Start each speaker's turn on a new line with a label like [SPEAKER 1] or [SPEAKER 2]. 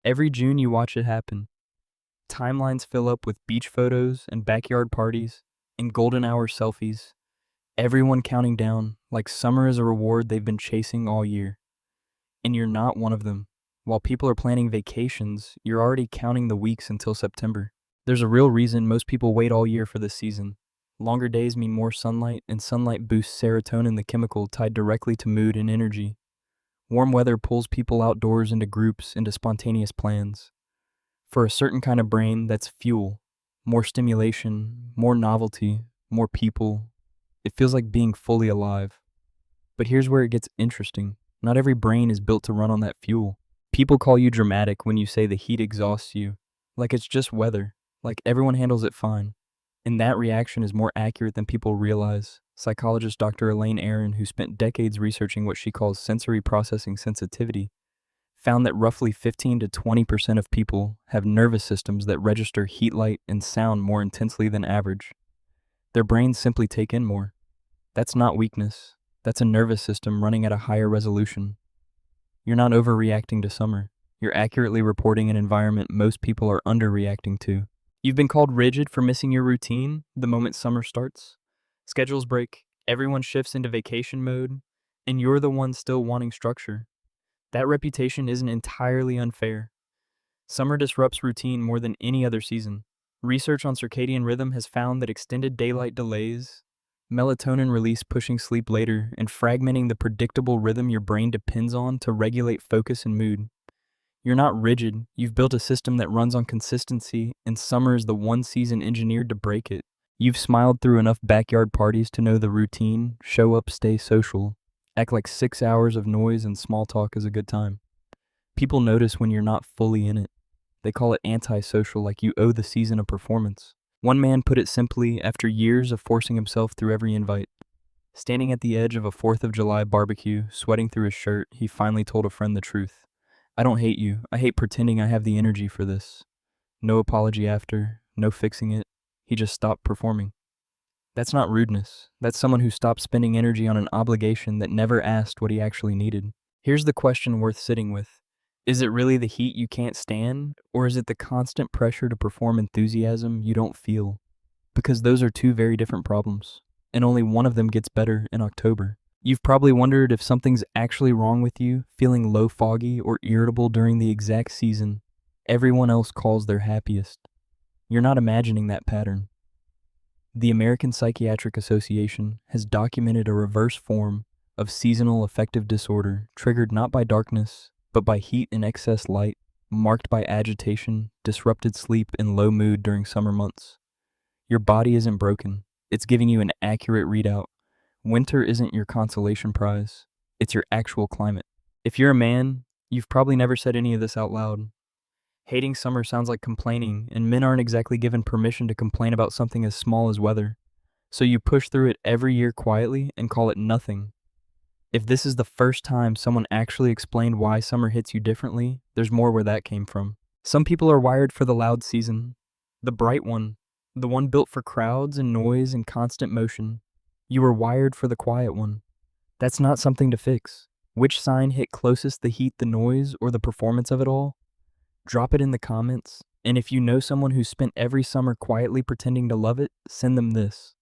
[SPEAKER 1] Every June you watch it happen. Timelines fill up with beach photos and backyard parties and golden hour selfies. Everyone counting down like summer is a reward they've been chasing all year. And you're not one of them. While people are planning vacations, you're already counting the weeks until September. There's a real reason most people wait all year for this season. Longer days mean more sunlight, and sunlight boosts serotonin, the chemical tied directly to mood and energy. Warm weather pulls people outdoors into groups, into spontaneous plans. For a certain kind of brain, that's fuel. More stimulation, more novelty, more people. It feels like being fully alive. But here's where it gets interesting. Not every brain is built to run on that fuel. People call you dramatic when you say the heat exhausts you. Like it's just weather. Like everyone handles it fine. And that reaction is more accurate than people realize. Psychologist Dr. Elaine Aron, who spent decades researching what she calls sensory processing sensitivity, found that roughly 15 to 20% of people have nervous systems that register heat, light, and sound more intensely than average. Their brains simply take in more. That's not weakness. That's a nervous system running at a higher resolution. You're not overreacting to summer. You're accurately reporting an environment most people are underreacting to. You've been called rigid for missing your routine the moment summer starts. Schedules break, everyone shifts into vacation mode, and you're the one still wanting structure. That reputation isn't entirely unfair. Summer disrupts routine more than any other season. Research on circadian rhythm has found that extended daylight delays, melatonin release pushing sleep later, and fragmenting the predictable rhythm your brain depends on to regulate focus and mood. You're not rigid, you've built a system that runs on consistency, and summer is the one season engineered to break it. You've smiled through enough backyard parties to know the routine: show up, stay social, act like 6 hours of noise and small talk is a good time. People notice when you're not fully in it. They call it antisocial, like you owe the season a performance. One man put it simply after years of forcing himself through every invite. Standing at the edge of a 4th of July barbecue, sweating through his shirt, he finally told a friend the truth. I don't hate you. I hate pretending I have the energy for this. No apology after, no fixing it. He just stopped performing. That's not rudeness. That's someone who stopped spending energy on an obligation that never asked what he actually needed. Here's the question worth sitting with. Is it really the heat you can't stand, or is it the constant pressure to perform enthusiasm you don't feel? Because those are two very different problems, and only one of them gets better in October. You've probably wondered if something's actually wrong with you, feeling low, foggy, or irritable during the exact season everyone else calls their happiest. You're not imagining that pattern. The American Psychiatric Association has documented a reverse form of seasonal affective disorder triggered not by darkness, but by heat and excess light, marked by agitation, disrupted sleep, and low mood during summer months. Your body isn't broken. It's giving you an accurate readout. Winter isn't your consolation prize. It's your actual climate. If you're a man, you've probably never said any of this out loud. Hating summer sounds like complaining, and men aren't exactly given permission to complain about something as small as weather. So you push through it every year quietly and call it nothing. If this is the first time someone actually explained why summer hits you differently, there's more where that came from. Some people are wired for the loud season, the bright one, the one built for crowds and noise and constant motion. You were wired for the quiet one. That's not something to fix. Which sign hit closest, the heat, the noise, or the performance of it all? Drop it in the comments, and if you know someone who spent every summer quietly pretending to love it, send them this.